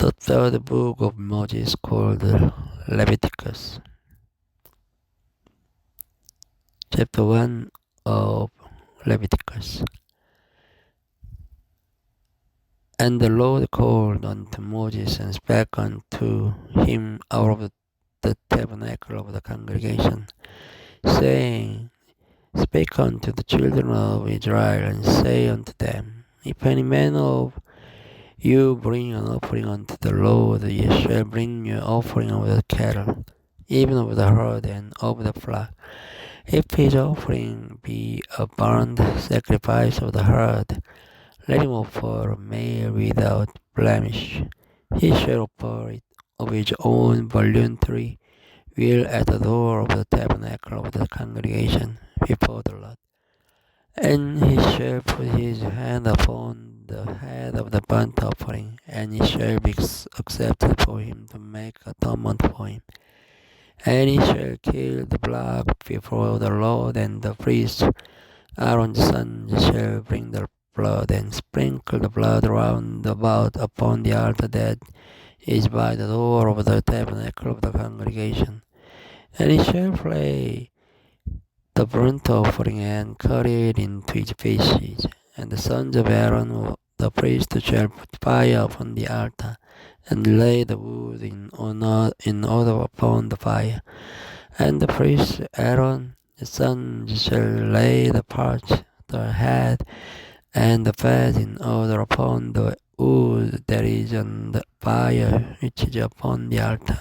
The third book of Moses called Leviticus. Chapter 1 of Leviticus. And the Lord called unto Moses and spake unto him out of the tabernacle of the congregation, saying, Speak unto the children of Israel, and say unto them, If any man of you bring an offering unto the Lord, ye shall bring your offering of the cattle, even of the herd and of the flock. If his offering be a burnt sacrifice of the herd, let him offer a male without blemish. He shall offer it of his own voluntary will at the door of the tabernacle of the congregation before the Lord. And he shall put his hand upon the head of the burnt offering, and it shall be accepted for him to make atonement for him. And he shall kill the blood before the Lord, and the priest Aaron's son shall bring the blood and sprinkle the blood round about upon the altar that is by the door of the tabernacle of the congregation. And he shall flay the burnt offering and cut it into its pieces. And the sons of Aaron, the priest, shall put fire upon the altar, and lay the wood in order upon the fire. And the priest Aaron, the son, shall lay the parts, the head, and the fat in order upon the wood that is on the fire which is upon the altar.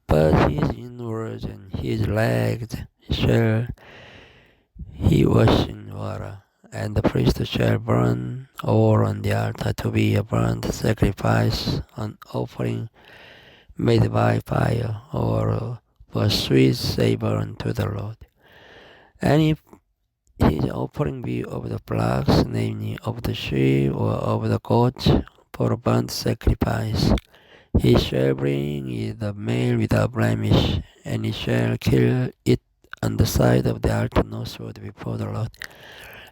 But his inwards and his legs shall he wash in water, and the priest shall burn all on the altar to be a burnt sacrifice, an offering made by fire, or a sweet savor unto the Lord. And if his offering be of the flocks, namely of the sheep or of the goats, for a burnt sacrifice, he shall bring it the male without blemish, and he shall kill it on the side of the altar northward before the Lord.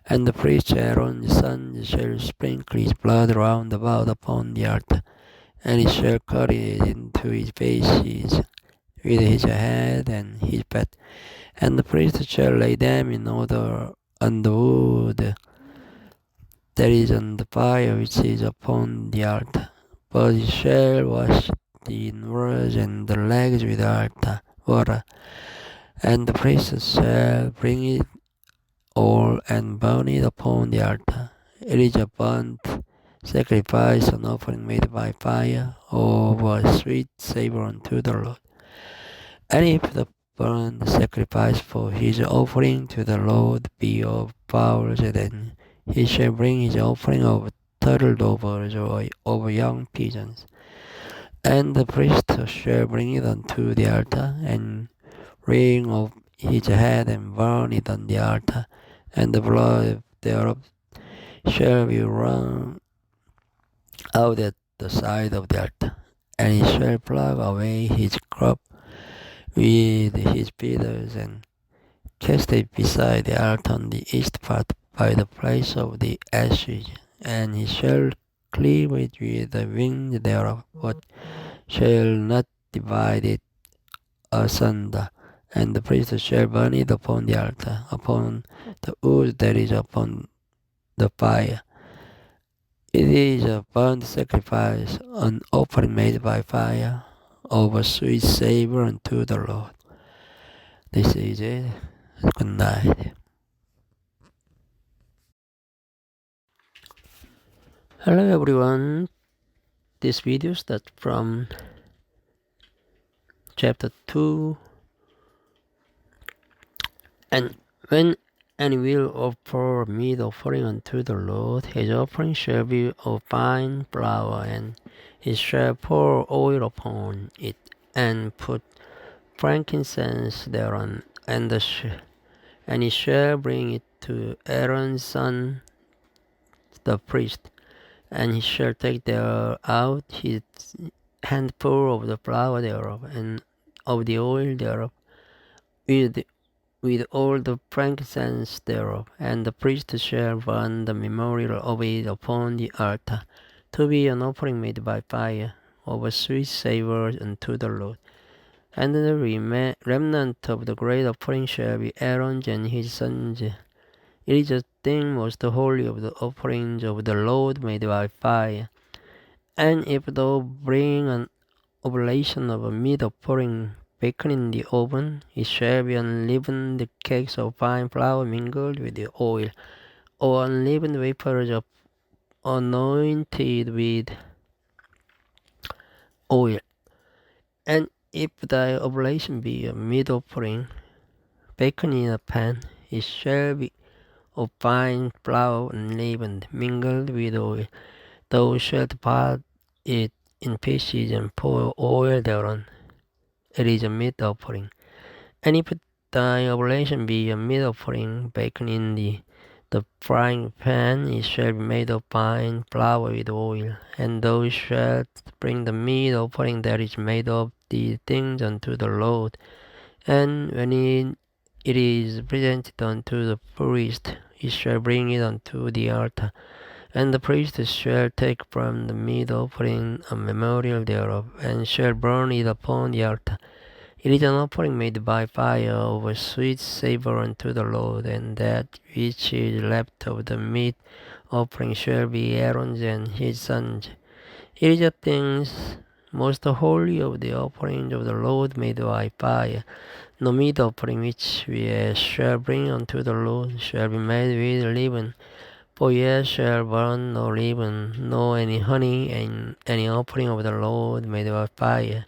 And the priest Aaron's son shall sprinkle his blood round about upon the altar, and he shall cut it into his pieces with his head and his fat. And the priest shall lay them in order on the wood that is on the fire which is upon the altar. But he shall wash the inwards and the legs with altar water, and the priest shall bring it all and burn it upon the altar. It is a burnt sacrifice, an offering made by fire, of a sweet savor unto the Lord. And if the burnt sacrifice for his offering to the Lord be of fowls, then he shall bring his offering of turtle doves or of young pigeons. And the priest shall bring it unto the altar, and wring off his head, and burn it on the altar, and the blood thereof shall be wrung out at the side of the altar. And he shall pluck away his crop with his feathers, and cast it beside the altar on the east part by the place of the ashes. And he shall cleave it with the wing thereof, but shall not divide it asunder. And the priest shall burn it upon the altar, upon the wood that is upon the fire. It is a burnt sacrifice, an offering made by fire, of a sweet savor unto the Lord. This is it. Good night. Hello everyone. This video starts from chapter 2. And when any will offer a meat offering unto the Lord, his offering shall be of fine flour, and he shall pour oil upon it, and put frankincense thereon, and he shall bring it to Aaron's son the priest, and he shall take out his handful of the flour thereof, and of the oil thereof, with all the frankincense thereof, and the priest shall burn the memorial of it upon the altar, to be an offering made by fire, of a sweet savor unto the Lord. And the remnant of the great offering shall be Aaron's and his sons. It is a thing most holy of the offerings of the Lord made by fire. And if thou bring an oblation of a meat offering baken in the oven, it shall be unleavened cakes of fine flour mingled with the oil, or unleavened wafers of anointed with oil. And if thy oblation be a meat offering baken in a pan, it shall be of fine flour unleavened, mingled with oil. Thou shalt part it in pieces and pour oil thereon. It is a meat offering. And if thy oblation be a meat offering baken in the frying pan, it shall be made of fine flour with oil. And thou shalt bring the meat offering that is made of these things unto the Lord. And when it is presented unto the priest, he shall bring it unto the altar. And the priest shall take from the meat offering a memorial thereof, and shall burn it upon the altar. It is an offering made by fire of a sweet savor unto the Lord, and that which is left of the meat offering shall be Aaron's and his sons. It is a thing most holy of the offerings of the Lord made by fire. No meat offering which we shall bring unto the Lord shall be made with leaven, for ye shall burn no leaven, nor any honey, and any offering of the Lord made by fire.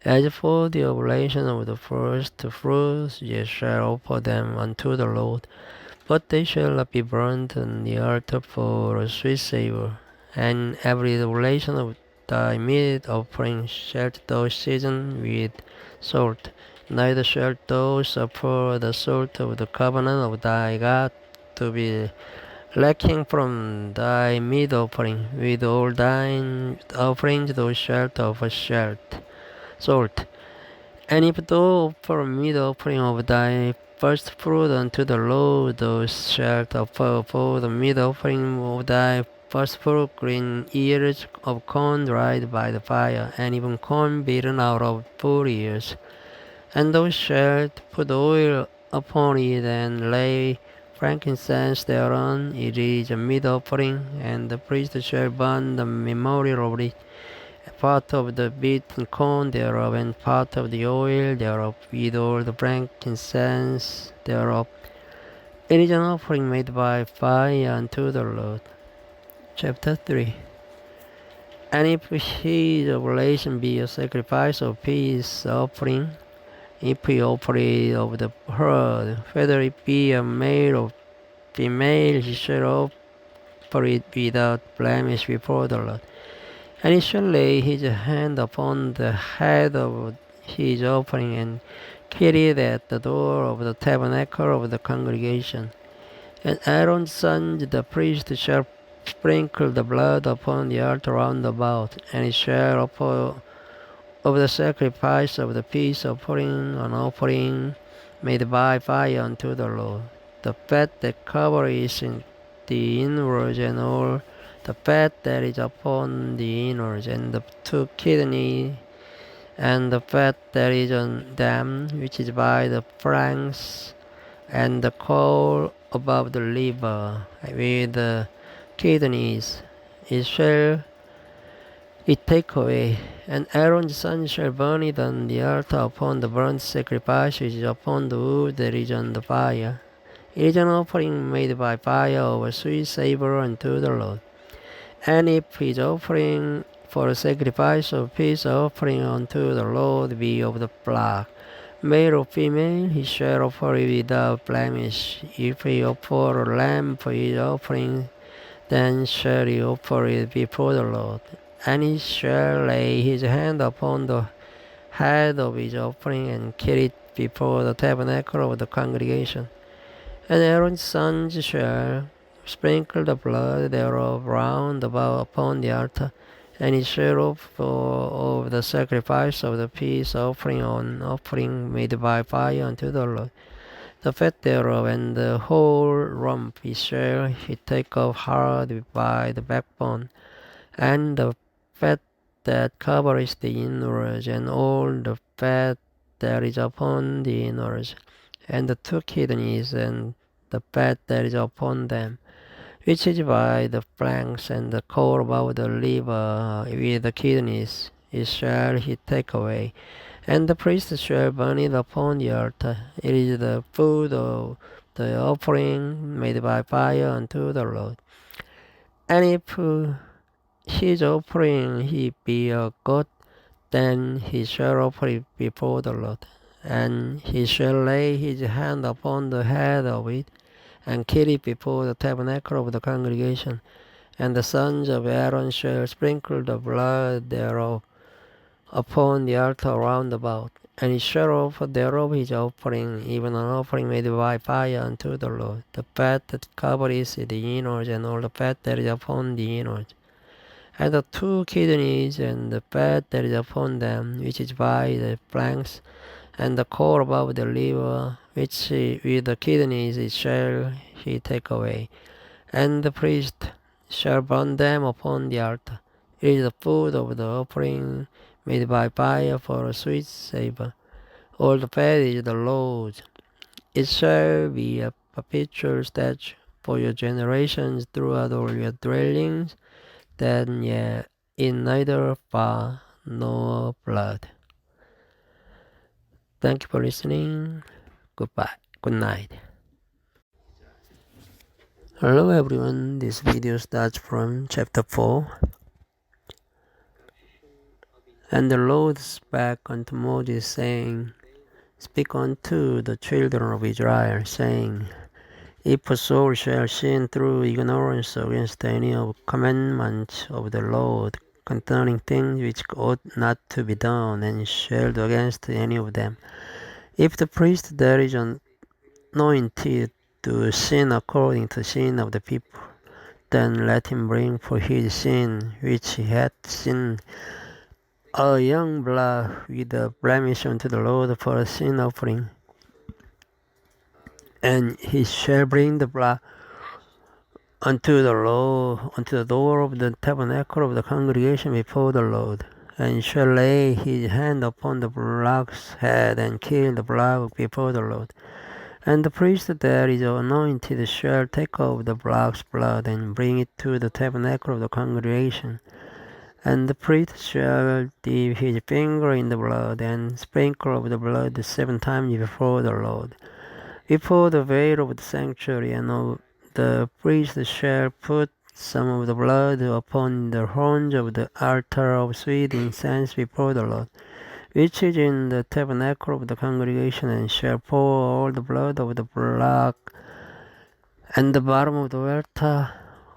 As for the oblation of the first fruits, ye shall offer them unto the Lord, but they shall not be burnt on the altar for a sweet savor. And every oblation of thy meat offering shalt thou season with salt, neither shalt thou suffer the salt of the covenant of thy God to be lacking from thy meat offering. With all thine offerings thou shalt offer salt. And if thou offer a meat offering of thy first fruit unto the Lord, thou shalt offer for the meat offering of thy first fruit green ears of corn dried by the fire, and even corn beaten out of full ears. And thou shalt put oil upon it, and lay frankincense thereon. It is a meat offering, and the priest shall burn the memorial of it, part of the beaten corn thereof, and part of the oil thereof, with all the frankincense thereof. It is an offering made by fire unto the Lord. Chapter 3. And if his oblation be a sacrifice of peace offering, if he offer it of the herd, whether it be a male or female, he shall offer it without blemish before the Lord. And he shall lay his hand upon the head of his offering, and kill it at the door of the tabernacle of the congregation. And Aaron's sons, the priest, shall sprinkle the blood upon the altar round about, and he shall offer of the sacrifice of the peace offering an offering made by fire unto the Lord. The fat that covers the inwards, and all the fat that is upon the innards, and the two kidneys, and the fat that is on them, which is by the flanks, and the caul above the liver, with the kidneys, it shall it take away. And Aaron's son shall burn it on the altar upon the burnt sacrifice which is upon the wood that is on the fire. It is an offering made by fire of a sweet savor unto the Lord. And if his offering for a sacrifice of peace offering unto the Lord be of the flock, male or female, he shall offer it without blemish. If he offer a lamb for his offering, then shall he offer it before the Lord. And he shall lay his hand upon the head of his offering, and kill it before the tabernacle of the congregation. And Aaron's sons shall sprinkle the blood thereof round about upon the altar, and he shall offer of the sacrifice of the peace offering an offering made by fire unto the Lord. The fat thereof and the whole rump he shall he take off hard by the backbone, and the fat that covers the inwards, and all the fat that is upon the inwards, and the 2 kidneys, and the fat that is upon them, which is by the flanks, and the core about the liver with the kidneys, it shall he take away. And the priest shall burn it upon the altar. It is the food of the offering made by fire unto the Lord. And if his offering he be a goat, then he shall offer it before the Lord. And he shall lay his hand upon the head of it, and kill it before the tabernacle of the congregation. And the sons of Aaron shall sprinkle the blood thereof upon the altar round about. And he shall offer thereof his offering, even an offering made by fire unto the Lord. The fat that covers the inwards, and all the fat that is upon the inwards, and the 2 kidneys, and the fat that is upon them, which is by the flanks, and the core above the liver, which with the kidneys it shall he take away. And the priest shall burn them upon the altar. It is the food of the offering made by fire for a sweet savour. All the fat is the Lord's. It shall be a perpetual statute for your generations throughout all your dwellings, that ye eat neither fat nor blood. Thank you for listening. Goodbye. Good night. Hello everyone. This video starts from chapter 4. And the Lord spake unto Moses, saying, Speak unto the children of Israel, saying, If a soul shall sin through ignorance against any of the commandments of the Lord concerning things which ought not to be done, and shall do against any of them, if the priest that is anointed to sin according to the sin of the people, then let him bring for his sin which he hath sinned a young blood with a blemish unto the Lord for a sin offering. And he shall bring the blood unto the Lord, unto the door of the tabernacle of the congregation before the Lord, and shall lay his hand upon the block's head, and kill the block before the Lord. And the priest that is anointed shall take of the block's blood, and bring it to the tabernacle of the congregation. And the priest shall dip his finger in the blood, and sprinkle of the blood 7 times before the Lord, before the veil of the sanctuary. And the priest shall put some of the blood upon the horns of the altar of sweet incense before the Lord, which is in the tabernacle of the congregation, and shall pour all the blood of the block and the bottom of the altar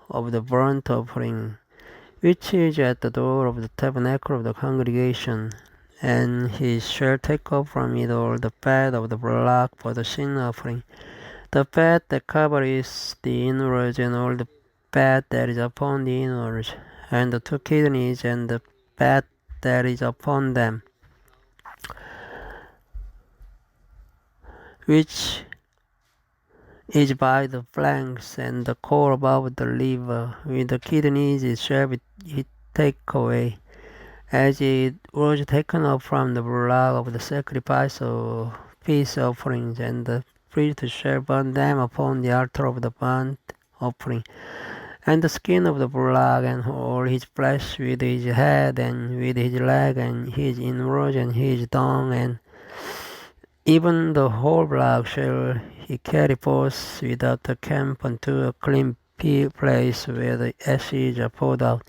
of the burnt offering, which is at the door of the tabernacle of the congregation. And he shall take up from it all the fat of the block for the sin offering, the fat that covers the inwards, and all the fat that is upon the inwards, and the 2 kidneys, and the fat that is upon them, which is by the flanks, and the core above the liver. With the kidneys it shall be take away, as it was taken up from the blood of the sacrifice of peace offerings. And the priest shall burn them upon the altar of the burnt offering. And the skin of the blood, and all his flesh, with his head, and with his leg, and his inwards, and his dung, and even the whole blood shall he carry forth without the camp unto a clean place where the ashes are poured out,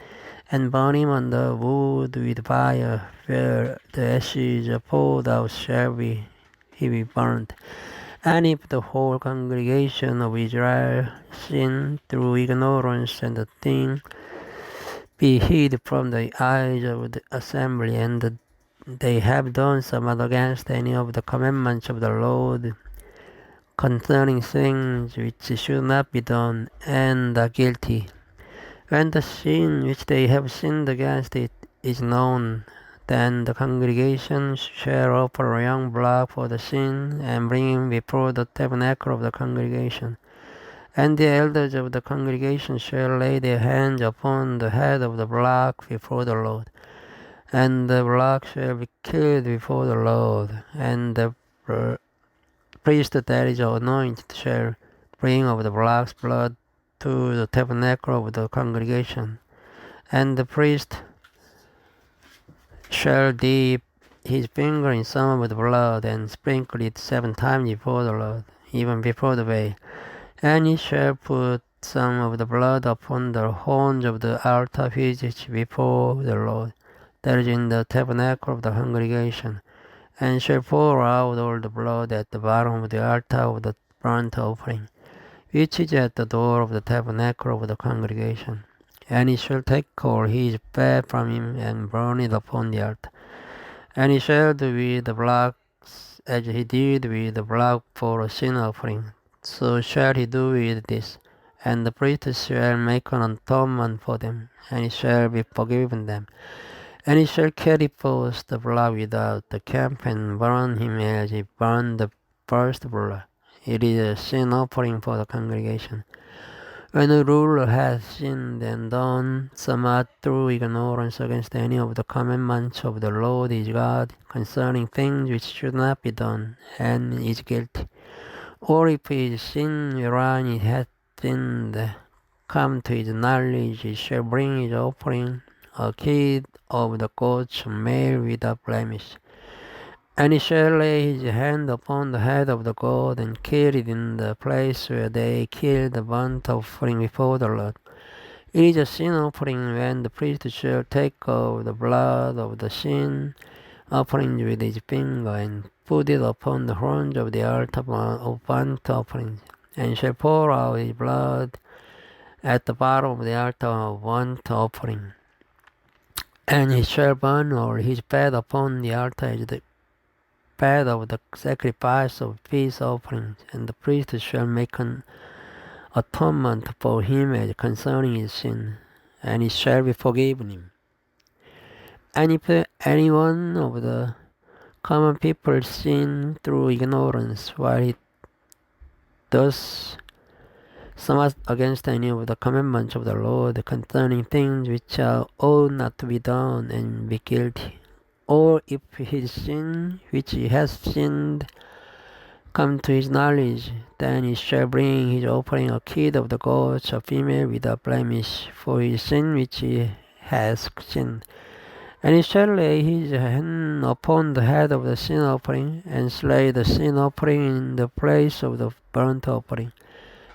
and burn him on the wood with fire. Where the ashes are poured out shall he be burned. And if the whole congregation of Israel sin through ignorance, and the thing be hid from the eyes of the assembly, and they have done some against any of the commandments of the Lord concerning things which should not be done, and are guilty, when the sin which they have sinned against it is known, then the congregation shall offer a young blood for the sin, and bring him before the tabernacle of the congregation. And the elders of the congregation shall lay their hands upon the head of the block before the Lord. And the block shall be killed before the Lord. And the priest that is anointed shall bring of the block's blood to the tabernacle of the congregation. And the priest shall dip his finger in some of the blood and sprinkle it 7 times before the Lord, even before the veil. And he shall put some of the blood upon the horns of the altar which is before the Lord, that is in the tabernacle of the congregation, and shall pour out all the blood at the bottom of the altar of the burnt offering, which is at the door of the tabernacle of the congregation. And he shall take all his fat from him and burn it upon the altar. And he shall do with the blocks as he did with the block for a sin offering. So shall he do with this. And the priest shall make an atonement for them, and he shall be forgiven them. And he shall carry forth the blood without the camp and burn him as he burned the first blood. It is a sin offering for the congregation. When a ruler has sinned and done some act through ignorance against any of the commandments of the Lord his God concerning things which should not be done, and is guilty, or if his sin wherein it hath sinned come to his knowledge, he shall bring his offering, a kid of the goats male without blemish. And he shall lay his hand upon the head of the goat and kill it in the place where they kill the burnt offering before the Lord. It is a sin offering when the priest shall take of the blood of the sin offering with his finger and put it upon the horns of the altar of burnt offerings, and shall pour out his blood at the bottom of the altar of burnt offering. And he shall burn all his fat upon the altar as the fat of the sacrifice of peace offerings, and the priest shall make an atonement for him as concerning his sin, and it shall be forgiven him. And if any one of the common people sin through ignorance while he does somewhat against any of the commandments of the Lord concerning things which ought not to be done, and be guilty, or if his sin which he has sinned come to his knowledge, then he shall bring his offering, a kid of the goats, a female without blemish, for his sin which he has sinned. And he shall lay his hand upon the head of the sin offering, and slay the sin offering in the place of the burnt offering.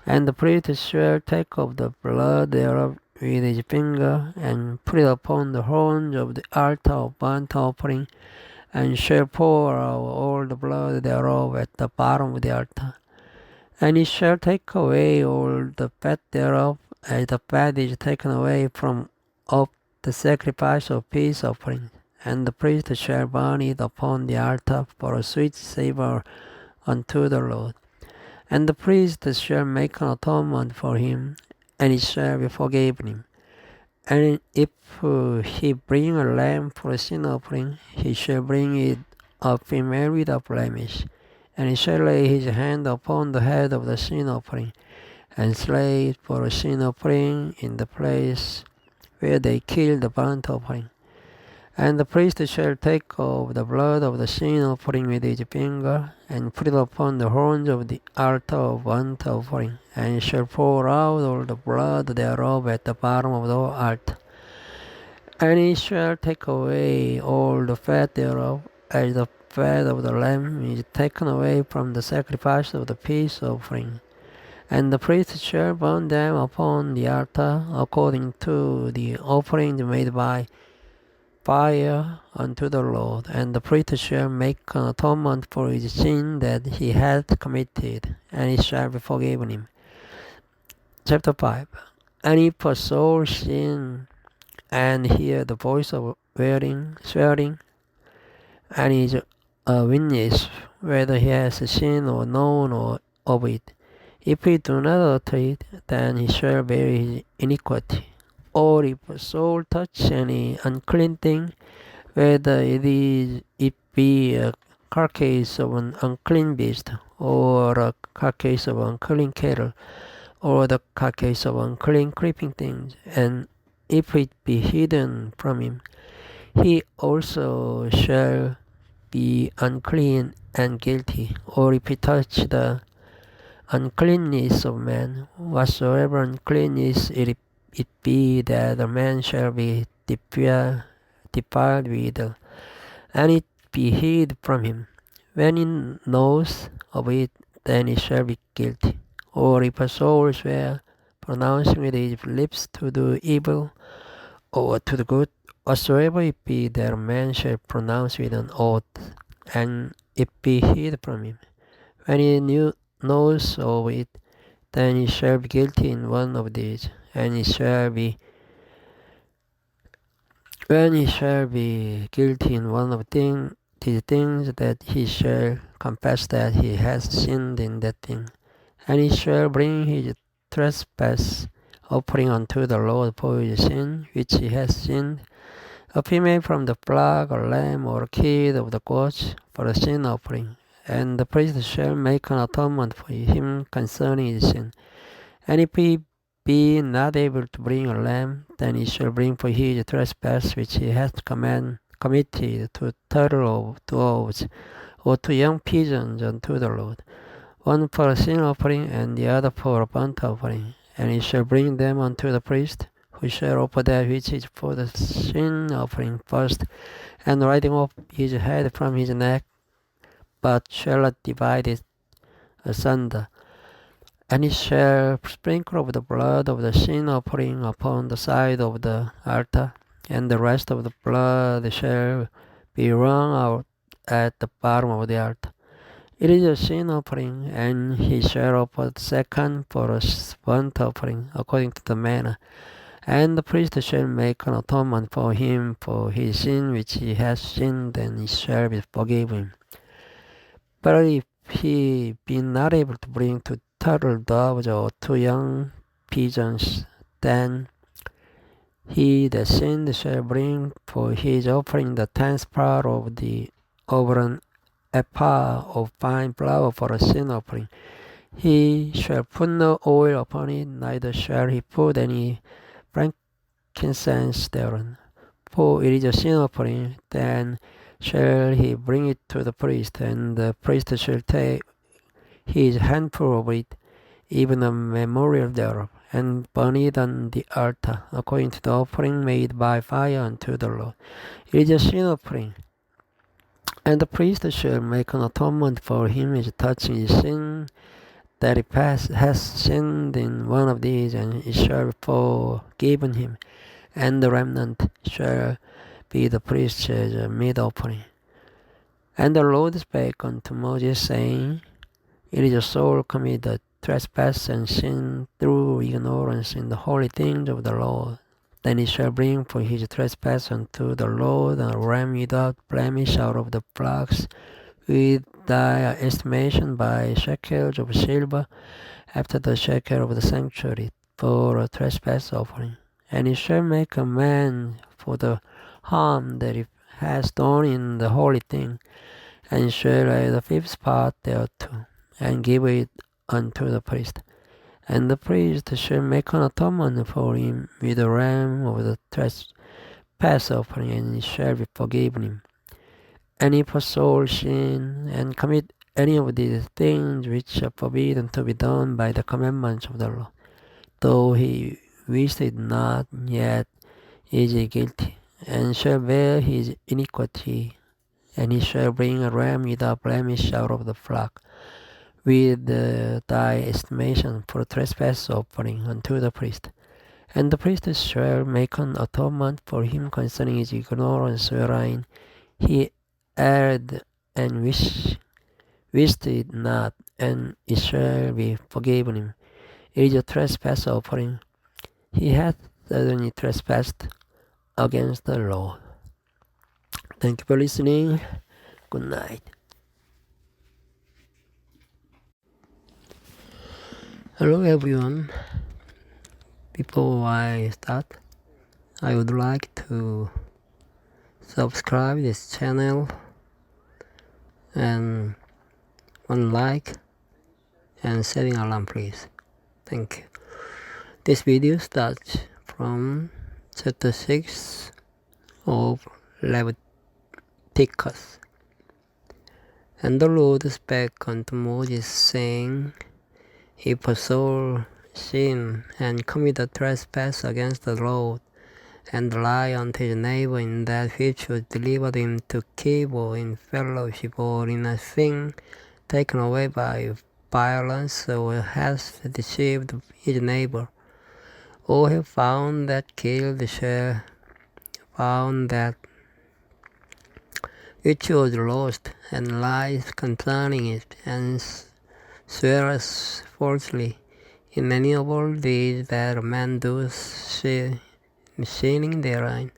And the priest shall take of the blood thereof with his finger, and put it upon the horns of the altar of burnt offering, and shall pour out all the blood thereof at the bottom of the altar. And he shall take away all the fat thereof, as the fat is taken away from off the sacrifice of peace offering. And the priest shall burn it upon the altar for a sweet savour unto the Lord. And the priest shall make an atonement for him, and it shall be forgiven him. And if he bring a lamb for a sin offering, he shall bring it a female without blemish. And he shall lay his hand upon the head of the sin offering, and slay it for a sin offering in the place where they kill the burnt offering. And the priest shall take of the blood of the sin offering with his finger, and put it upon the horns of the altar of burnt offering, and shall pour out all the blood thereof at the bottom of the altar. And he shall take away all the fat thereof, as the fat of the lamb is taken away from the sacrifice of the peace offering. And the priest shall burn them upon the altar according to the offerings made by fire unto the Lord. And the priest shall make an atonement for his sin that he hath committed, and it shall be forgiven him. Chapter 5. And if a soul sin, and hear the voice of swearing, and is a witness whether he has sinned or known of it, if he do not utter it, then he shall bear his iniquity. Or if a soul touch any unclean thing, whether it be a carcass of an unclean beast, or a carcass of unclean cattle, or the carcass of unclean creeping things, and if it be hidden from him, he also shall be unclean and guilty. Or if he touch the uncleanness of man, whatsoever uncleanness it be, that the man shall be defiled with, and it be hid from him. When he knows of it, then he shall be guilty. Or if a soul swear, pronouncing with his lips to do evil or to the good, whatsoever it be, that a man shall pronounce with an oath, and it be hid from him. When he knows of it, then he shall be guilty in one of these, and he shall be guilty in one of these things, that he shall confess that he has sinned in that thing, and he shall bring his trespass offering unto the Lord for his sin which he has sinned, a female from the flock, a lamb, or a kid of the goats for a sin offering. And the priest shall make an atonement for him concerning his sin. And if he be not able to bring a lamb, then he shall bring for his trespass which he hath committed 2 turtle doves, or 2 young pigeons unto the Lord, one for a sin offering, and the other for a burnt offering. And he shall bring them unto the priest, who shall offer that which is for the sin offering first, and writing off his head from his neck, but shall not divide it asunder. And he shall sprinkle of the blood of the sin offering upon the side of the altar, and the rest of the blood shall be wrung out at the bottom of the altar. It is a sin offering, and he shall offer the second for a burnt offering, according to the manner. And the priest shall make an atonement for him for his sin which he has sinned, and he shall be forgiven. But if he be not able to bring 2 turtle doves or 2 young pigeons, then he that sinned shall bring for his offering the 10th part of an ephah of fine flour for a sin offering. He shall put no oil upon it, neither shall he put any frankincense thereon, for it is a sin offering. Then shall he bring it to the priest, and the priest shall take his handful of it, even a memorial thereof, and burn it on the altar, according to the offering made by fire unto the Lord. It is a sin offering. And the priest shall make an atonement for him as touching his sin, that he has sinned in one of these, and it shall be forgiven him, and the remnant shall be the priest's meat offering. And the Lord spake unto Moses, saying, It is a soul committed trespass and sin through ignorance in the holy things of the Lord. Then he shall bring for his trespass unto the Lord a ram without blemish out of the flocks, with thy estimation by shekels of silver, after the shekel of the sanctuary, for a trespass offering. And he shall make amends for the harm that he has done in the holy thing, and shall add the 5th part thereto, and give it unto the priest. And the priest shall make an atonement for him with a ram of the trespass offering, and he shall be forgiven him. And if a soul sin and commit any of these things which are forbidden to be done by the commandments of the Lord, though he wished it not, yet is he guilty, and shall bear his iniquity. And he shall bring a ram without blemish out of the flock, with thy estimation for trespass offering unto the priest. And the priest shall make an atonement for him concerning his ignorance, wherein he erred and wished it not, and it shall be forgiven him. It is a trespass offering. He hath certainly trespassed against the Lord. Thank you for listening. Good night. Hello everyone. Before I start, I would like to subscribe this channel and one like and setting alarm please. Thank you. This video starts from chapter 6 of Leviticus. And the Lord spake unto Moses, saying, If a soul sin and commit a trespass against the Lord, and lie unto his neighbor in that which was delivered him to keep, or in fellowship, or in a thing taken away by violence, or has deceived his neighbor, or have found that killed shall found that which was lost, and lies concerning it, and swears falsely in any of all these that a man does, sinning therein,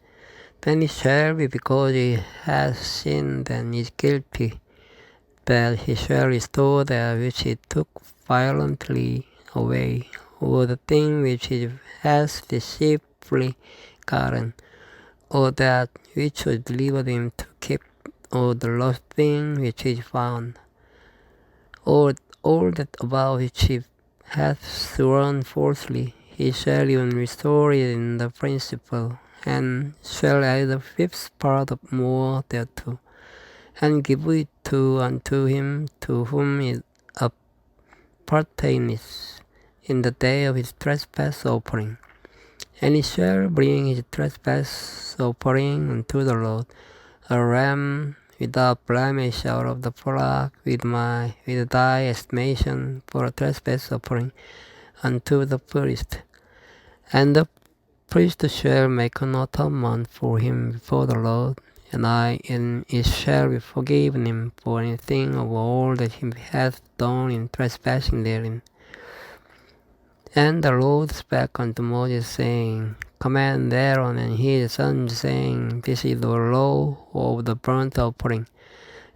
then it shall be because he has sinned and is guilty, that he shall restore that which he took violently away, or the thing which he has deceitfully gotten, or that which was delivered him to keep, or the lost thing which is found, or all that about which he hath sworn falsely. He shall even restore it in the principal, and shall add the fifth part of more thereto, and give it unto him to whom it appertaineth in the day of his trespass offering. And he shall bring his trespass offering unto the Lord, a ram without blemish out of the flock, with thy estimation for a trespass offering unto the priest. And the priest shall make an atonement for him before the Lord, and it shall be forgiven him for anything of all that he hath done in trespassing therein. And the Lord spake unto Moses, saying, Command Aaron and his sons, saying, This is the law of the burnt offering.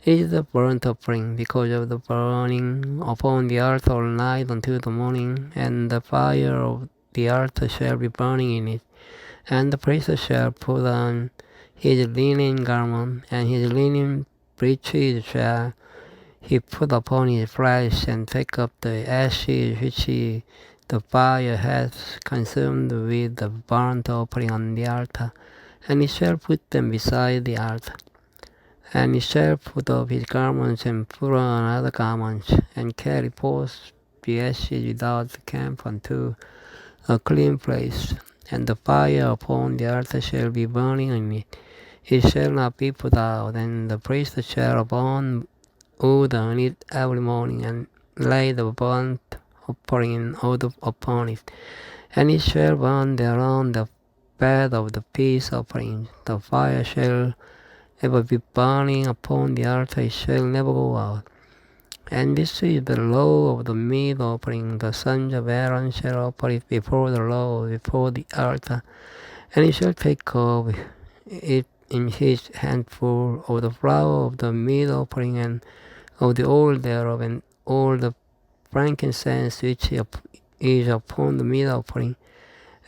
It is the burnt offering, because of the burning upon the altar all night until the morning, and the fire of the altar shall be burning in it. And the priest shall put on his linen garment, and his linen breeches shall he put upon his flesh, and take up the ashes which the fire hath consumed with the burnt offering on the altar, and he shall put them beside the altar. And he shall put off his garments, and put on other garments, and carry forth the ashes without the camp unto a clean place, and the fire upon the altar shall be burning in it. It shall not be put out, and the priest shall burn wood on it every morning, and lay the burnt offering in order upon it. And it shall burn thereon the fat of the peace offering. The fire shall ever be burning upon the altar, it shall never go out. And this is the law of the meat offering. The sons of Aaron shall offer it before the Lord, before the altar. And he shall take of it in his handful of the flour of the meat offering, and of the oil thereof, and all the frankincense which is upon the meat offering,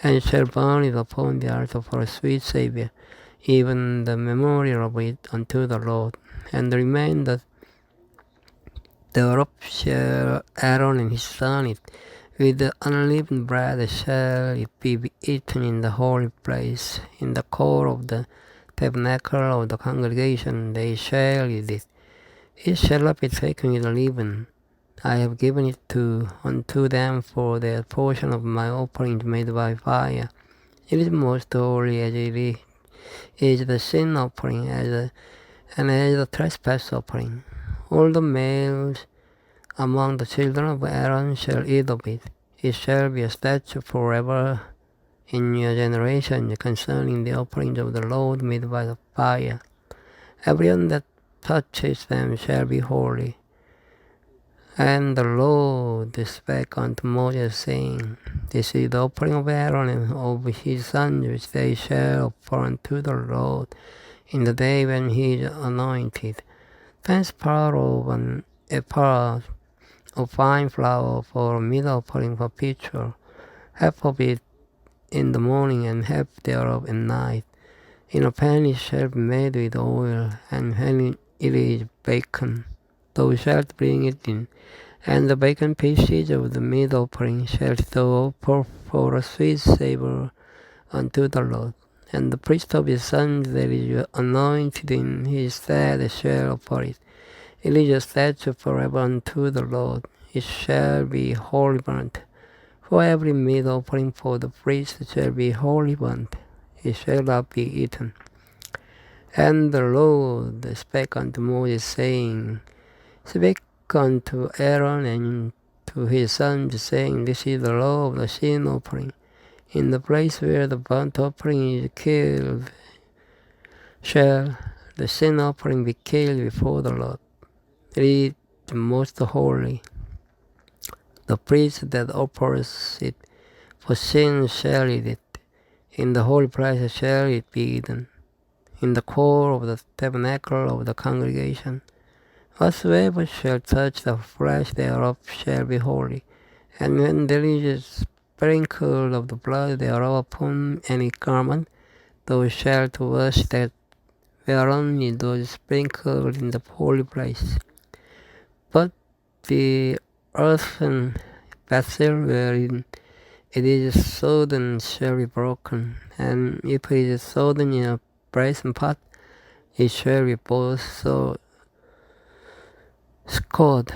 and shall burn it upon the altar for a sweet savour, even the memorial of it unto the Lord. And the remainder thereof shall Aaron and his son eat. With the unleavened bread shall it be eaten in the holy place, in the court of the tabernacle of the congregation they shall eat it. It shall not be taken with leaven. I have given it unto them for their portion of my offerings made by fire. It is most holy, as it is the sin offering, and as the trespass offering. All the males among the children of Aaron shall eat of it. It shall be a statute forever in your generation concerning the offerings of the Lord made by the fire. Everyone that touches them shall be holy. And the Lord spake unto Moses, saying, This is the offering of Aaron and of his sons, which they shall offer unto the Lord in the day when he is anointed. 10th part of an ephah of fine flour for a meat offering perpetual, half of it in the morning, and half thereof at night. In a pan it shall be made with oil, and when it is baken, thou shalt bring it in, And the bacon pieces of the meat offering shall thou offer for a sweet savour unto the Lord. And the priest of his sons that is anointed in his stead shall offer it. It is a statute forever unto the Lord. It shall be wholly burnt. For every meat offering for the priest shall be wholly burnt. It shall not be eaten. And the Lord spake unto Moses, saying, Speak unto Aaron and to his sons, saying, This is the law of the sin offering. In the place where the burnt offering is killed, shall the sin offering be killed before the Lord. It is most holy. The priest that offers it for sin shall eat it. In the holy place shall it be eaten, in the core of the tabernacle of the congregation. Whatsoever shall touch the flesh thereof shall be holy. And when there is a sprinkle of the blood thereof upon any garment, thou shalt wash that whereon it was sprinkled in the holy place. But the earthen vessel wherein it is sodden shall be broken, and if it is sodden in a brazen pot, it shall be both so scoured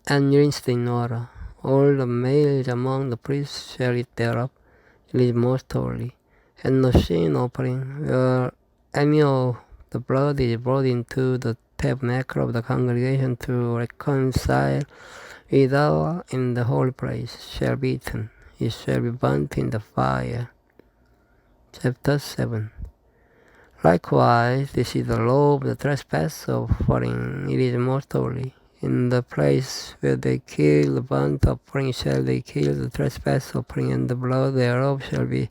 and rinsed in water. All the males among the priests shall eat thereof. It is most holy. And the sin offering, where any of the blood is brought into the tabernacle of the congregation to reconcile with Allah in the holy place, shall be eaten. It shall be burnt in the fire. Chapter 7. Likewise, this is the law of the trespass offering. It is most holy. In the place where they kill the burnt offering shall they kill the trespass offering, and the blood thereof shall be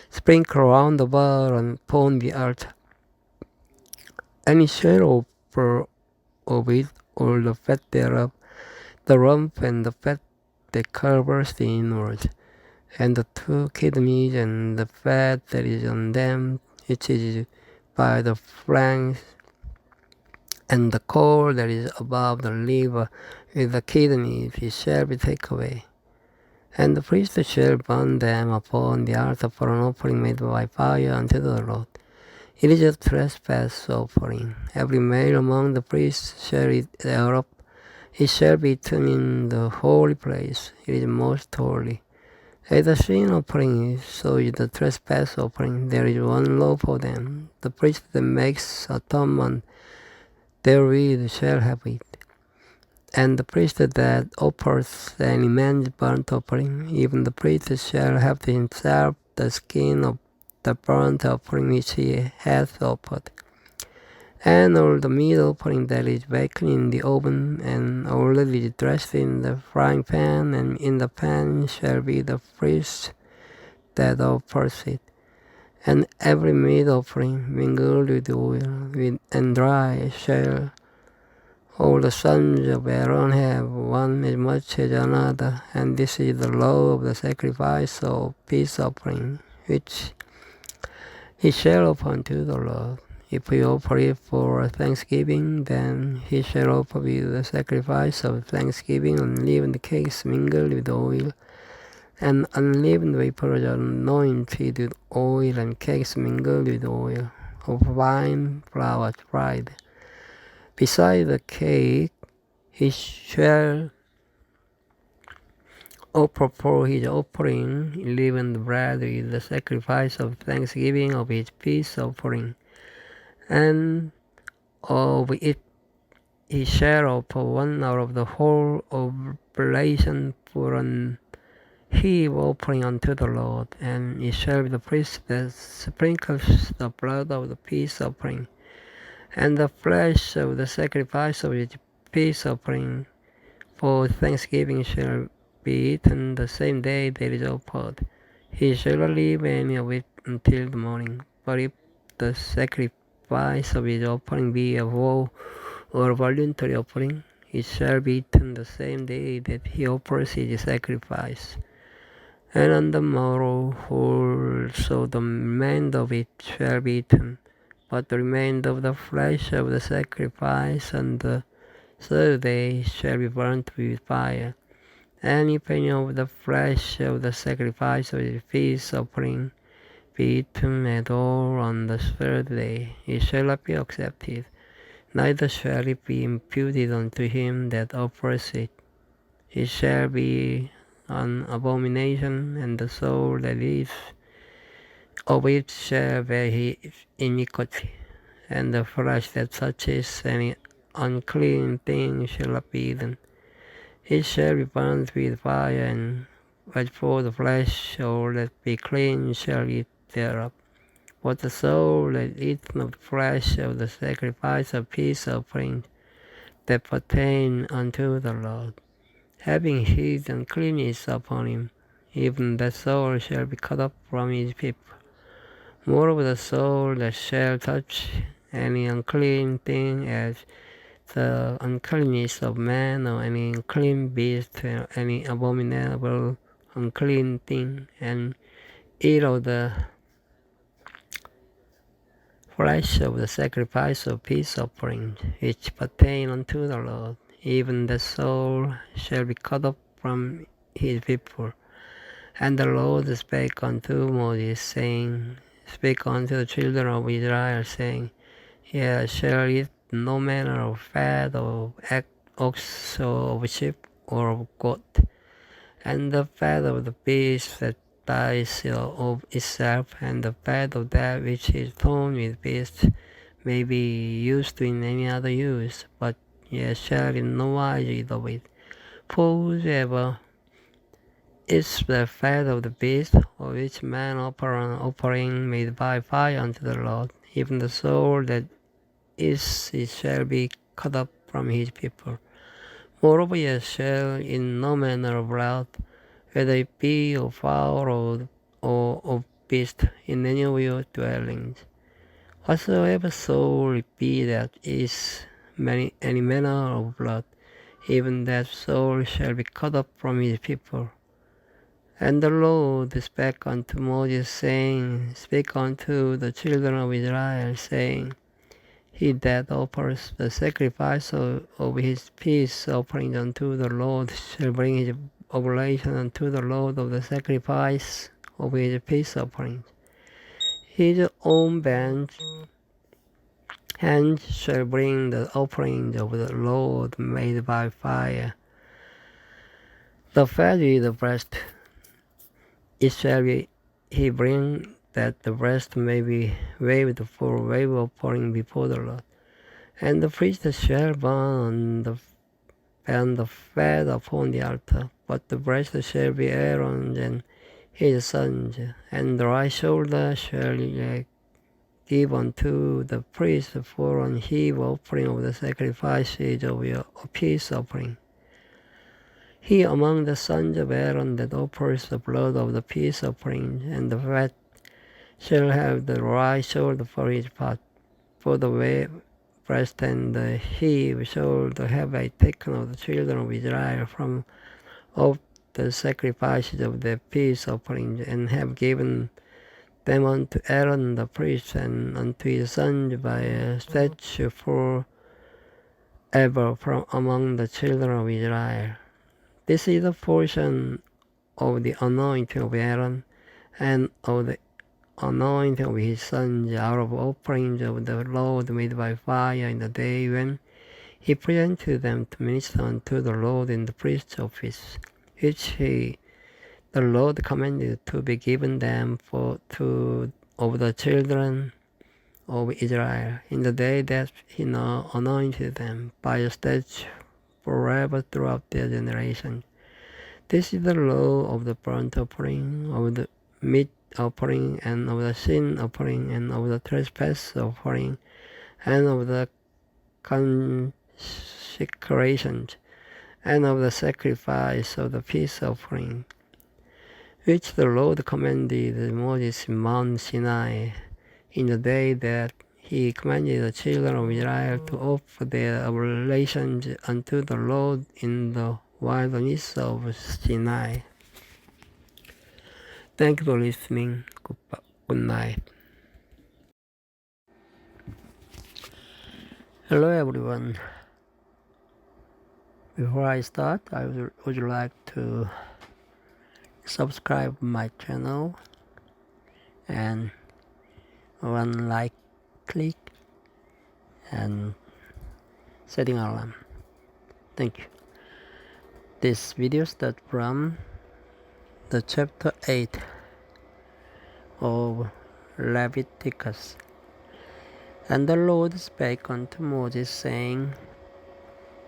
sprinkled round about and upon the altar. And it shall offer of it all the fat thereof, the rump and the fat that covers the inwards, and the two kidneys and the fat that is on them, which is by the flanks, and the core that is above the liver with the kidneys, it shall be taken away. And the priest shall burn them upon the altar for an offering made by fire unto the Lord. It is a trespass offering. Every male among the priests shall eat thereof. It shall be eaten in the holy place. It is most holy. As the sin offering is, so is the trespass offering. There is one law for them. The priest that makes atonement therewith shall have it. And the priest that offers any man's burnt offering, even the priest shall have to himself the skin of the burnt offering which he hath offered. And all the meat offering that is baked in the oven, and all that is dressed in the frying pan, and in the pan shall be the priest that offers it. And every meat offering mingled with oil and dry shall all the sons of Aaron have, one as much as another. And this is the law of the sacrifice of peace offering, which he shall offer unto the Lord. If he offer it for thanksgiving, then he shall offer with the sacrifice of thanksgiving unleavened cakes mingled with oil, and unleavened wafers anointed with oil, and cakes mingled with oil, of wine flour fried. Beside the cake, he shall offer for his offering leavened bread with the sacrifice of thanksgiving of his peace offering. And of it he shall offer one out of the whole oblation for an heave offering unto the Lord. And it shall be the priest that sprinkles the blood of the peace offering, and the flesh of the sacrifice of his peace offering for thanksgiving shall be eaten the same day that is offered. He shall not leave any of it until the morning. But if the sacrifice of his offering be a vow or voluntary offering, it shall be eaten the same day that he offers his sacrifice. And on the morrow also the remainder of it shall be eaten. But the remainder of the flesh of the sacrifice and the third day shall be burnt with fire. Any penny of the flesh of the sacrifice of the peace offering be eaten at all on the third day. It shall not be accepted, neither shall it be imputed unto him that offers it. It shall be an abomination, and the soul that eats of it shall bear his iniquity. And the flesh that touches any unclean thing shall not be eaten. It shall be burnt with fire, and as for the flesh, all that be clean shall eat thereof. But the soul that eateth of the flesh of the sacrifice of peace offerings that pertain unto the Lord, having his uncleanness upon him, even that soul shall be cut off from his people. Moreover, the soul that shall touch any unclean thing, as the uncleanness of man, or any unclean beast, or any abominable unclean thing, and eat of the flesh of the sacrifice of peace offerings, which pertain unto the Lord, even the soul shall be cut off from his people. And the Lord spake unto Moses, saying, Speak unto the children of Israel, saying, Ye shall eat no manner of fat of ox, or of sheep, or of goat, and the fat of the beast that dies of itself, and the fat of that which is torn with beasts, may be used in any other use, but ye shall in no wise eat of it. For whosoever eats the fat of the beast, or which man offer an offering made by fire unto the Lord, even the soul that eats it shall be cut off from his people. Moreover, ye shall in no manner of blood, whether it be of fowl or of beast, in any of your dwellings. Whatsoever soul it be that is any manner of blood, even that soul shall be cut off from his people. And the Lord spake unto Moses, saying, Speak unto the children of Israel, saying, He that offers the sacrifice of his peace offering unto the Lord shall bring his oblation unto the Lord of the sacrifice of his peace offerings. His own hand shall bring the offering of the Lord made by fire. The fat with the breast, it shall be he bring, that the breast may be waved for a wave offering before the Lord. And the priest shall burn the fat upon the altar, but the breast shall be Aaron's and his sons, and the right shoulder shall give unto the priest for an heave offering of the sacrifices of your peace offering. He among the sons of Aaron that offers the blood of the peace offering, and the fat shall have the right shoulder for his part, for the breast and the heave shoulder have I taken of the children of Israel from of the sacrifices of the peace offerings, and have given them unto Aaron the priest, and unto his sons by a statute for ever from among the children of Israel. This is the portion of the anointing of Aaron, and of the anointing of his sons out of offerings of the Lord made by fire in the day when he presented them to minister unto the Lord in the priest's office, which the Lord commanded to be given them of the children of Israel in the day that he anointed them by a statute forever throughout their generations. This is the law of the burnt offering, of the meat offering, and of the sin offering, and of the trespass offering, and of the consecrations, and of the sacrifice of the peace offering, which the Lord commanded Moses in Mount Sinai in the day that he commanded the children of Israel to offer their oblations unto the Lord in the wilderness of Sinai. Thank you for listening. Good night. Hello everyone. Before I start, I would like to subscribe my channel and one like click and setting alarm. Thank you. This video starts from the chapter 8 of Leviticus. And the Lord spake unto Moses, saying,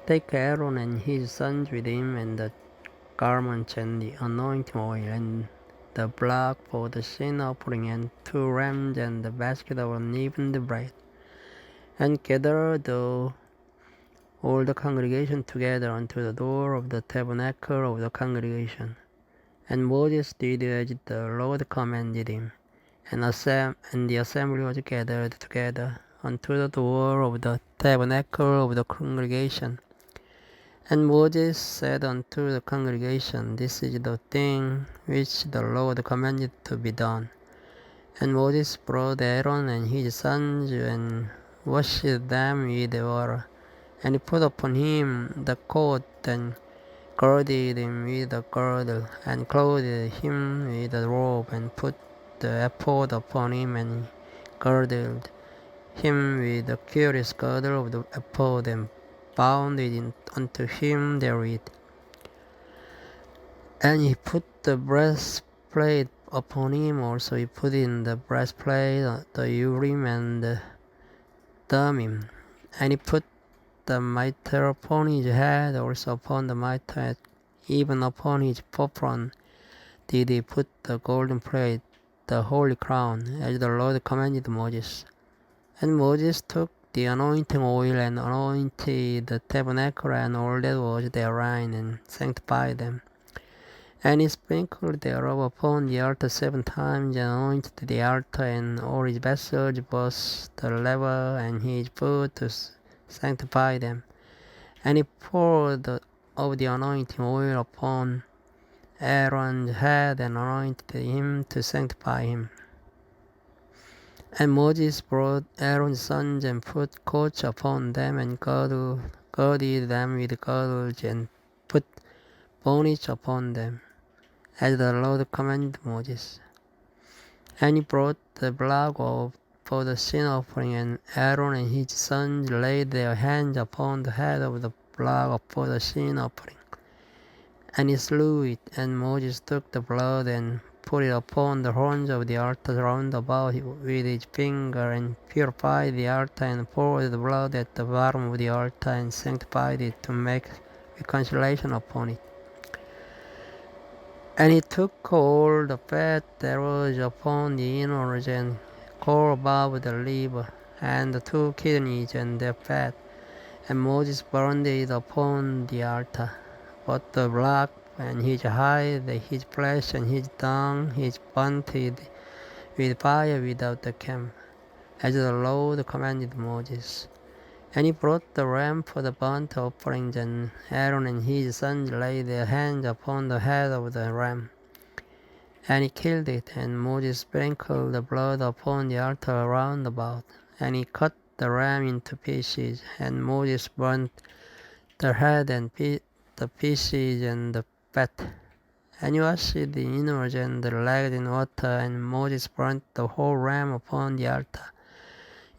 Take Aaron and his sons with him, and the garments and the anointing oil, and the blood for the sin offering, and 2 rams, and the basket of unleavened bread, and gather all the congregation together unto the door of the tabernacle of the congregation. And Moses did as the Lord commanded him, and the assembly was gathered together unto the door of the tabernacle of the congregation. And Moses said unto the congregation, This is the thing which the Lord commanded to be done. And Moses brought Aaron and his sons, and washed them with water. And he put upon him the coat, and girded him with the girdle, and clothed him with the robe, and put the ephod upon him, and girded him with the curious girdle of the ephod, and bound it unto him therewith. And he put the breastplate upon him also. He put in the breastplate the Urim and the Thummim. And he put the mitre upon his head, also upon the mitre, even upon his popron did he put the golden plate, the holy crown, as the Lord commanded Moses. And Moses took the anointing oil, and anointed the tabernacle and all that was therein, and sanctified them. And he sprinkled thereof upon the altar 7 times, and anointed the altar and all his vessels, both the laver and his foot, to sanctify them. And he poured of the anointing oil upon Aaron's head, and anointed him to sanctify him. And Moses brought Aaron's sons, and put coats upon them, and girded them with girdles, and put bonnets upon them, as the Lord commanded Moses. And he brought the blood for the sin offering, and Aaron and his sons laid their hands upon the head of the blood for the sin offering. And he slew it, and Moses took the blood, and put it upon the horns of the altar round about with his finger, and purified the altar, and poured the blood at the bottom of the altar, and sanctified it to make reconciliation upon it. And he took all the fat that was upon the innards, and core above the liver, and the 2 kidneys and their fat, and Moses burned it upon the altar. But the blood and his hide, his flesh and his dung, his burnt with fire without the camp, as the Lord commanded Moses. And he brought the ram for the burnt offerings, and Aaron and his sons laid their hands upon the head of the ram. And he killed it, and Moses sprinkled the blood upon the altar round about. And he cut the ram into pieces, and Moses burnt the head and the pieces and the fat. And he washed the innards and the legs in water, and Moses burnt the whole ram upon the altar.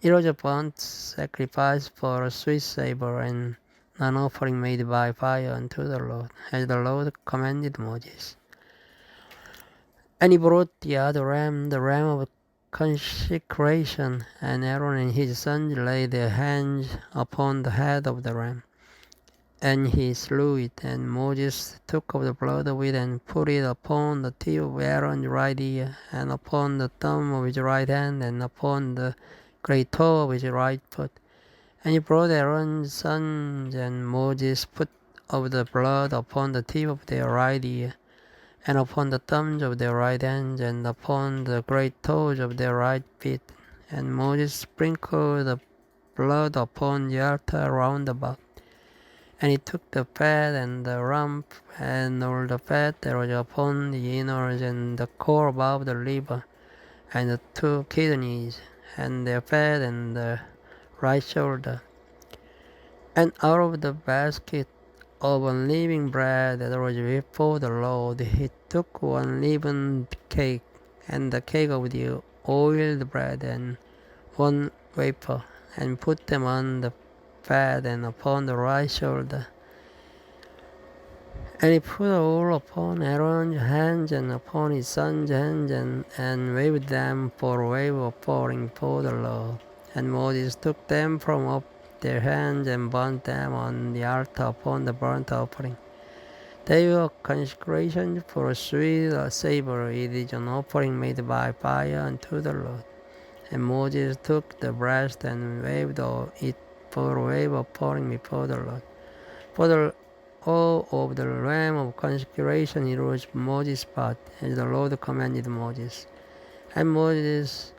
It was a burnt sacrifice for a sweet savor, and an offering made by fire unto the Lord, as the Lord commanded Moses. And he brought the other ram, the ram of consecration, and Aaron and his sons laid their hands upon the head of the ram. And he slew it, and Moses took of the blood of it, and put it upon the tip of Aaron's right ear, and upon the thumb of his right hand, and upon the great toe of his right foot. And he brought Aaron's sons, and Moses put of the blood upon the tip of their right ear, and upon the thumbs of their right hands, and upon the great toes of their right feet. And Moses sprinkled the blood upon the altar round about. And he took the fat and the rump, and all the fat that was upon the innards, and the core above the liver, and the 2 kidneys, and their fat, and the right shoulder. And out of the basket of unleavened bread that was before the Lord. He took one leavened cake, and the cake of the oiled bread, and one wafer, and put them on the fat and upon the right shoulder. And he put all upon Aaron's hands and upon his son's hands, and waved them for a wave of pouring before the Lord. And Moses took them from off their hands and burnt them on the altar upon the burnt offering. They were consecration for a sweet savor. It is an offering made by fire unto the Lord. And Moses took the breast and waved it for a wave of pouring before the Lord. For the all of the lamb of consecration it was Moses' part, as the Lord commanded Moses. And Moses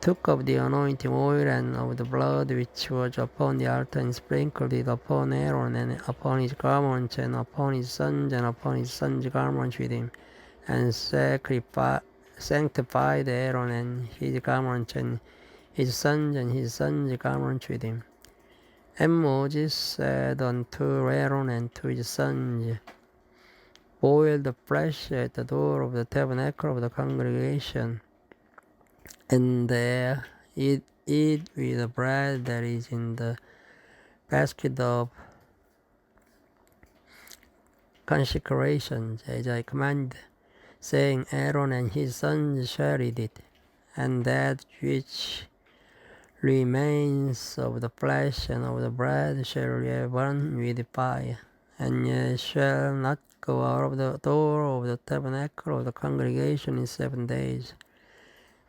took of the anointing oil and of the blood which was upon the altar, and sprinkled it upon Aaron and upon his garments and upon his sons and upon his sons' garments with him, and sanctified Aaron and his garments and his sons' garments with him. And Moses said unto Aaron and to his sons, boil the flesh at the door of the tabernacle of the congregation, and there eat with the bread that is in the basket of consecration, as I command, saying, Aaron and his sons shall eat it, and that which remains of the flesh and of the bread shall ye burn with fire, and ye shall not go out of the door of the tabernacle of the congregation in 7 days,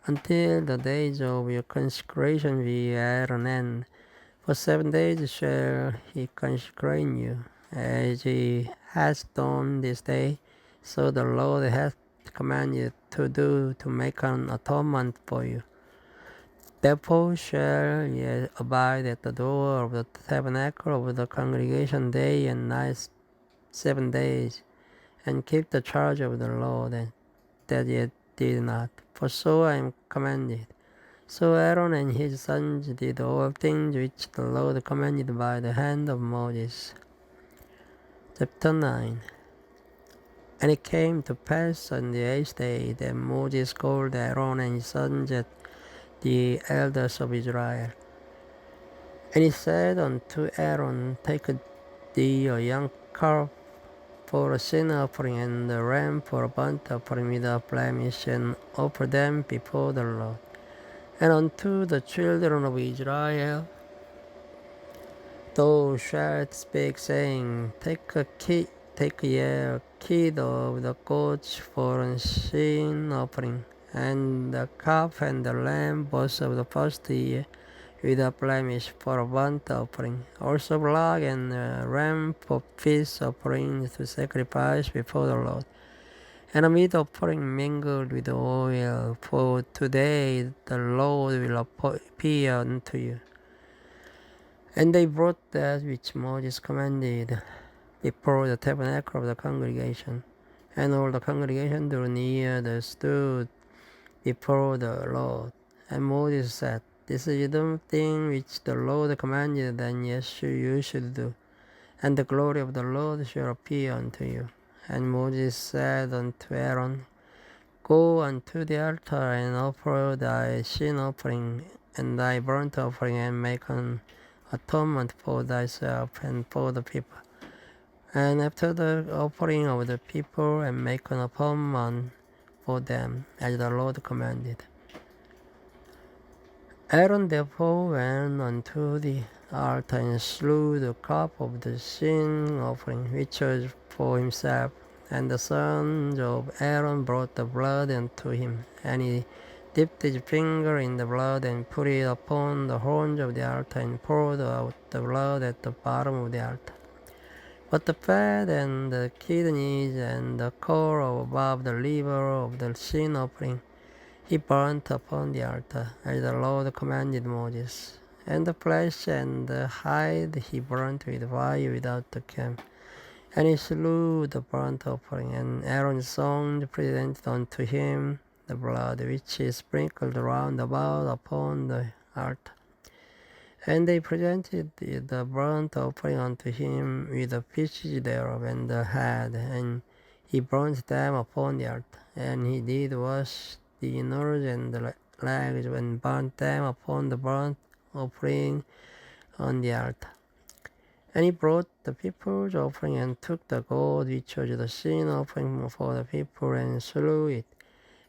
until the days of your consecration be at an end. For 7 days shall he consecrate you, as he has done this day, so the Lord hath commanded to do, to make an atonement for you. Therefore shall ye abide at the door of the tabernacle of the congregation day and night 7 days, and keep the charge of the Lord, that ye did not. For so I am commanded. So Aaron and his sons did all things which the Lord commanded by the hand of Moses. Chapter 9. And it came to pass on the 8th day that Moses called Aaron and his sons, the elders of Israel. And he said unto Aaron, take thee a young calf for a sin offering, and a ram for a burnt offering without blemish, and offer them before the Lord. And unto the children of Israel thou shalt speak, saying, take ye a kid of the goats for a sin offering, and the calf and the lamb both of the first year, without blemish, for a burnt offering. Also blood and a ram for peace offering to sacrifice before the Lord. And a meat offering mingled with oil, for today the Lord will appear unto you. And they brought that which Moses commanded before the tabernacle of the congregation. And all the congregation drew near and stood before the Lord. And Moses said, this is the thing which the Lord commanded, and yes, you should do. And the glory of the Lord shall appear unto you. And Moses said unto Aaron, go unto the altar, and offer thy sin offering and thy burnt offering, and make an atonement for thyself and for the people. And after the offering of the people, and make an atonement for them, as the Lord commanded. Aaron therefore went unto the altar, and slew the calf of the sin offering, which was for himself. And the sons of Aaron brought the blood unto him, and he dipped his finger in the blood, and put it upon the horns of the altar, and poured out the blood at the bottom of the altar. But the fat and the kidneys and the caul above the liver of the sin offering he burnt upon the altar, as the Lord commanded Moses. And the flesh and the hide he burnt with fire without the camp. And he slew the burnt offering, and Aaron's sons presented unto him the blood which he sprinkled round about upon the altar. And they presented the burnt offering unto him with the pieces thereof and the head, and he burnt them upon the altar. And he did wash the innards and the legs, and burnt them upon the burnt offering on the altar. And he brought the people's offering, and took the goat which was the sin offering for the people, and slew it,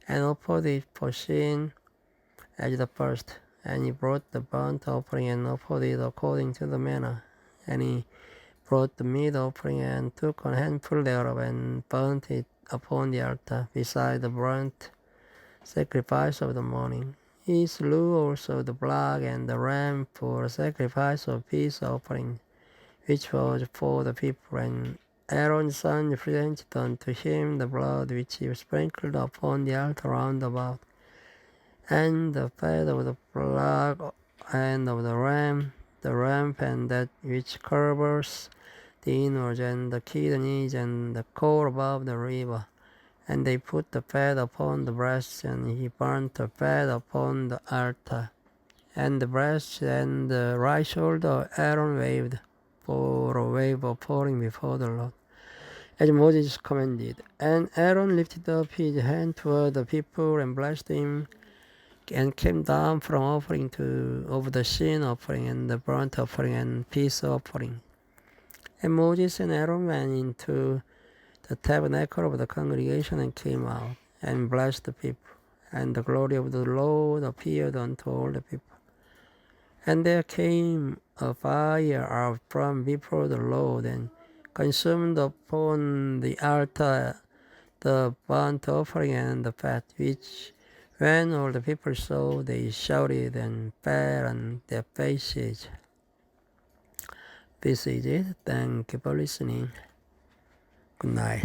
and offered it for sin as the first. And he brought the burnt offering, and offered it according to the manner. And he brought the meat offering, and took a handful thereof, and burnt it upon the altar, beside the burnt sacrifice of the morning. He slew also the blood and the ram for a sacrifice of peace offering, which was for the people. And Aaron's son presented unto him the blood which he sprinkled upon the altar round about, and the fat of the blood and of the ram and that which covers the innards, and the kidneys, and the core above the liver. And they put the fat upon the breasts, and he burnt the fat upon the altar. And the breast and the right shoulder Aaron waved for a wave offering before the Lord, as Moses commanded. And Aaron lifted up his hand toward the people, and blessed him, and came down from offering over the sin offering, and the burnt offering, and peace offering. And Moses and Aaron went into the tabernacle of the congregation, and came out, and blessed the people. And the glory of the Lord appeared unto all the people. And there came a fire out from before the Lord, and consumed upon the altar the burnt offering and the fat, which when all the people saw, they shouted and fell on their faces. This is it. Thank you for listening. Good night.